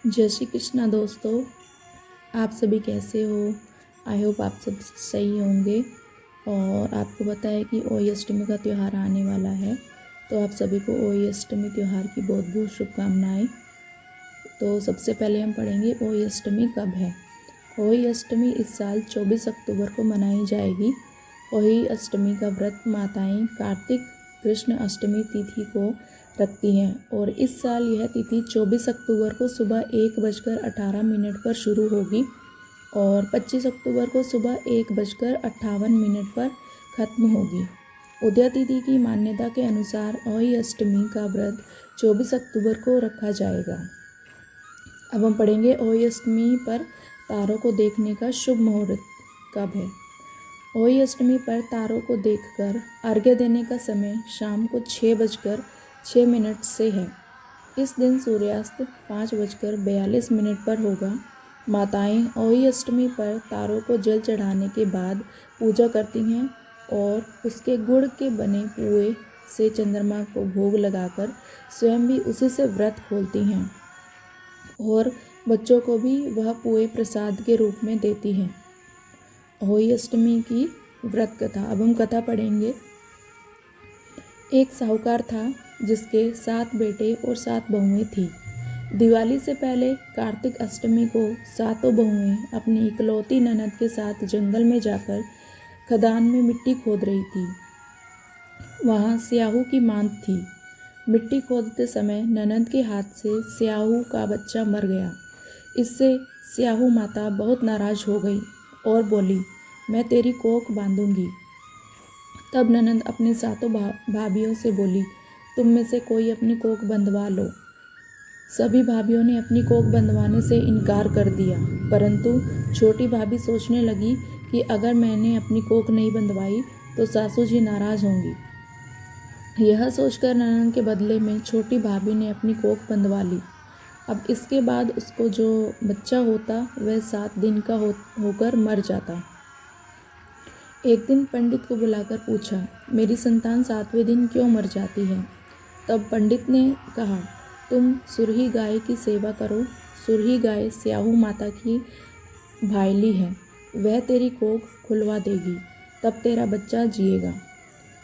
जय श्री कृष्णा दोस्तों। आप सभी कैसे हो? आई होप आप सब सही होंगे। और आपको पता है कि ओई अष्टमी का त्यौहार आने वाला है, तो आप सभी को ओई अष्टमी त्यौहार की बहुत बहुत शुभकामनाएं। तो सबसे पहले हम पढ़ेंगे ओई अष्टमी कब है। ओई अष्टमी इस साल 24 अक्टूबर को मनाई जाएगी। ओई अष्टमी का व्रत माताएं कार्तिक कृष्ण अष्टमी तिथि को रखती हैं और इस साल यह तिथि 24 अक्टूबर को सुबह 1:18 पर शुरू होगी और 25 अक्टूबर को सुबह 1:58 पर खत्म होगी। उदया तिथि की मान्यता के अनुसार ओई अष्टमी का व्रत 24 अक्टूबर को रखा जाएगा। अब हम पढ़ेंगे ओई अष्टमी पर तारों को देखने का शुभ मुहूर्त कब है। ओई अष्टमी पर तारों को देखकर अर्घ्य देने का समय शाम को 6:06 से है। इस दिन सूर्यास्त 5:42 पर होगा। माताएं ओई अष्टमी पर तारों को जल चढ़ाने के बाद पूजा करती हैं और उसके गुड़ के बने पुए से चंद्रमा को भोग लगाकर स्वयं भी उसी से व्रत खोलती हैं और बच्चों को भी वह पुए प्रसाद के रूप में देती हैं। होली अष्टमी की व्रत कथा। अब हम कथा पढ़ेंगे। एक साहूकार था जिसके 7 बेटे और 7 बहुएं थीं। दिवाली से पहले कार्तिक अष्टमी को 7 बहुएं अपनी इकलौती ननद के साथ जंगल में जाकर खदान में मिट्टी खोद रही थी। वहाँ स्याहू की मांद थी। मिट्टी खोदते समय ननद के हाथ से स्याहू का बच्चा मर गया। इससे स्याहू माता बहुत नाराज हो गई और बोली, मैं तेरी कोख बांधूंगी। तब ननद अपनी 7 भाभियों से बोली, तुम में से कोई अपनी कोख बंधवा लो। सभी भाभियों ने अपनी कोख बंधवाने से इनकार कर दिया, परंतु छोटी भाभी सोचने लगी कि अगर मैंने अपनी कोख नहीं बंधवाई तो सासू जी नाराज होंगी। यह सोचकर ननद के बदले में छोटी भाभी ने अपनी कोख बंधवा ली। अब इसके बाद उसको जो बच्चा होता वह 7 दिन का होकर मर जाता। एक दिन पंडित को बुलाकर पूछा, मेरी संतान 7वें दिन क्यों मर जाती है? तब पंडित ने कहा, तुम सुरही गाय की सेवा करो। सुरही गाय स्याहू माता की भाईली है, वह तेरी कोख खुलवा देगी, तब तेरा बच्चा जिएगा।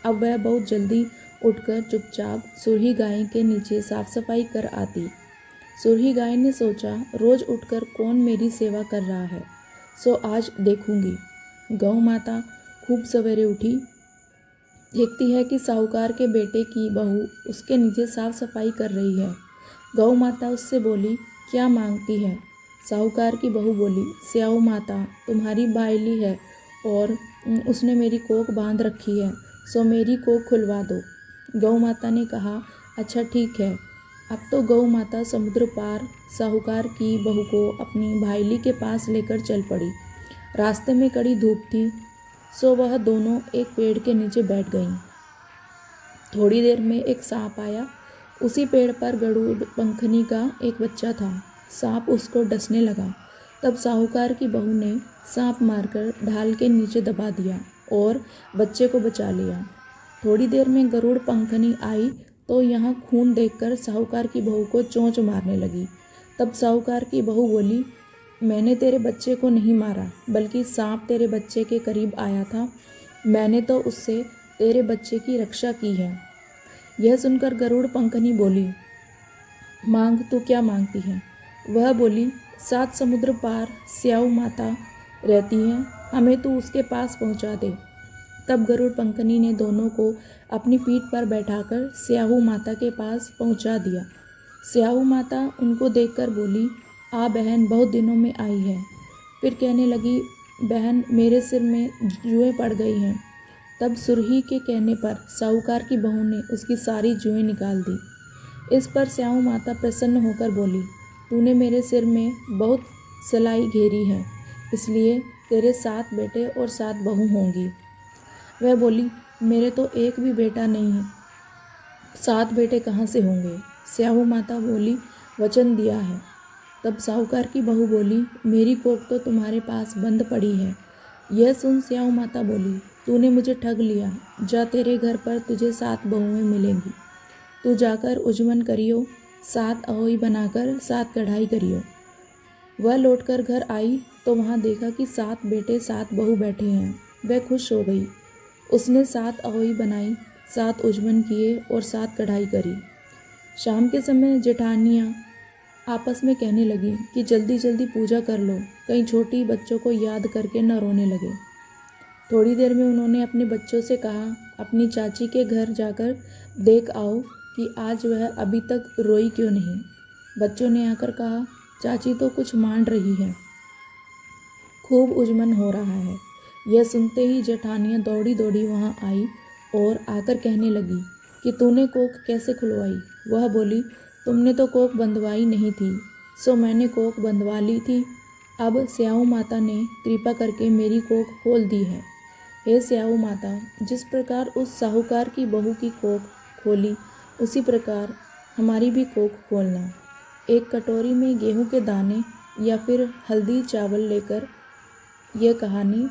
अब वह बहुत जल्दी उठकर चुपचाप सुरही गाय के नीचे साफ सफाई कर आती। सुरही गाय ने सोचा, रोज उठकर कौन मेरी सेवा कर रहा है, सो आज देखूंगी। गौ माता खूब सवेरे उठी, देखती है कि साहूकार के बेटे की बहू उसके नीचे साफ सफाई कर रही है। गौ माता उससे बोली, क्या मांगती है? साहूकार की बहू बोली, स्याहू माता तुम्हारी बायली है और उसने मेरी कोख बांध रखी है, सो मेरी कोख खुलवा दो। गौ माता ने कहा, अच्छा ठीक है। अब तो गौ माता समुद्र पार साहूकार की बहू को अपनी भाईली के पास लेकर चल पड़ी। रास्ते में कड़ी धूप थी, सो वह दोनों एक पेड़ के नीचे बैठ गईं। थोड़ी देर में एक सांप आया। उसी पेड़ पर गरुड़ पंखनी का एक बच्चा था। सांप उसको डसने लगा। तब साहूकार की बहू ने सांप मारकर ढाल के नीचे दबा दिया और बच्चे को बचा लिया। थोड़ी देर में गरुड़ पंखनी आई तो यहाँ खून देखकर साहूकार की बहू को चोंच मारने लगी। तब साहूकार की बहू बोली, मैंने तेरे बच्चे को नहीं मारा, बल्कि सांप तेरे बच्चे के करीब आया था, मैंने तो उससे तेरे बच्चे की रक्षा की है। यह सुनकर गरुड़ पंखनी बोली, मांग तू क्या मांगती है? वह बोली, 7 समुद्र पार स्याहू माता रहती है, हमें तू उसके पास पहुँचा दे। तब गरुड़ पंखनी ने दोनों को अपनी पीठ पर बैठाकर स्याहू माता के पास पहुंचा दिया। स्याहू माता उनको देखकर बोली, आ बहन, बहुत दिनों में आई है। फिर कहने लगी, बहन मेरे सिर में जुएं पड़ गई हैं। तब सुरही के कहने पर साहूकार की बहू ने उसकी सारी जुएं निकाल दी। इस पर स्याहू माता प्रसन्न होकर बोली, तूने मेरे सिर में बहुत सलाई घेरी है, इसलिए तेरे 7 बेटे और 7 बहू होंगी। वह बोली, मेरे तो एक भी बेटा नहीं है, 7 बेटे कहाँ से होंगे? स्याहू माता बोली, वचन दिया है। तब साहूकार की बहू बोली, मेरी कोख तो तुम्हारे पास बंद पड़ी है। यह सुन स्याहू माता बोली, तूने मुझे ठग लिया, जा तेरे घर पर तुझे 7 बहुएं मिलेंगी। तू जाकर उजमन करियो, 7 अहोई बनाकर 7 कढ़ाई करियो। वह लौटकर घर आई तो वहाँ देखा कि 7 बेटे 7 बहू बैठे हैं। वह खुश हो गई। उसने 7 अहोई बनाई, 7 उजमन किए और 7 कढ़ाई करी। शाम के समय जेठानियाँ आपस में कहने लगी कि जल्दी जल्दी पूजा कर लो, कहीं छोटी बच्चों को याद करके न रोने लगे। थोड़ी देर में उन्होंने अपने बच्चों से कहा, अपनी चाची के घर जाकर देख आओ कि आज वह अभी तक रोई क्यों नहीं। बच्चों ने आकर कहा, चाची तो कुछ मान रही है, खूब उजमन हो रहा है। यह सुनते ही जेठानियाँ दौड़ी दौड़ी वहाँ आई और आकर कहने लगी कि तूने कोख कैसे खुलवाई। वह बोली, तुमने तो कोख बंधवाई नहीं थी, सो मैंने कोख बंधवा ली थी। अब स्याऊ माता ने कृपा करके मेरी कोख खोल दी है। हे स्याऊ माता, जिस प्रकार उस साहूकार की बहू की कोख खोली, उसी प्रकार हमारी भी कोख खोलना। एक कटोरी में गेहूं के दाने या फिर हल्दी चावल लेकर यह कहानी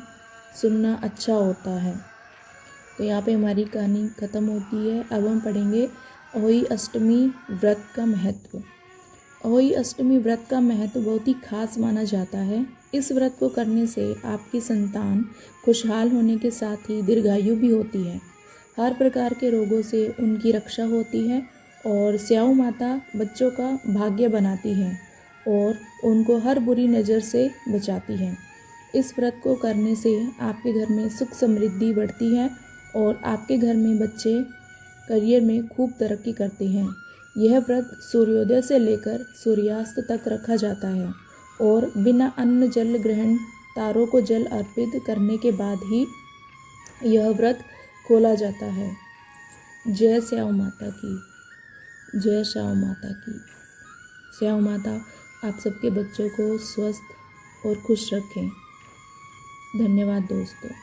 सुनना अच्छा होता है। तो यहाँ पे हमारी कहानी ख़त्म होती है। अब हम पढ़ेंगे अहोई अष्टमी व्रत का महत्व। अहोई अष्टमी व्रत का महत्व बहुत ही खास माना जाता है। इस व्रत को करने से आपकी संतान खुशहाल होने के साथ ही दीर्घायु भी होती है। हर प्रकार के रोगों से उनकी रक्षा होती है और स्याऊ माता बच्चों का भाग्य बनाती है और उनको हर बुरी नज़र से बचाती है। इस व्रत को करने से आपके घर में सुख समृद्धि बढ़ती है और आपके घर में बच्चे करियर में खूब तरक्की करते हैं। यह व्रत सूर्योदय से लेकर सूर्यास्त तक रखा जाता है और बिना अन्न जल ग्रहण तारों को जल अर्पित करने के बाद ही यह व्रत खोला जाता है। जय स्याऊ माता की, जय स्याऊ माता की। स्याऊ माता आप सबके बच्चों को स्वस्थ और खुश रखें। धन्यवाद दोस्तों।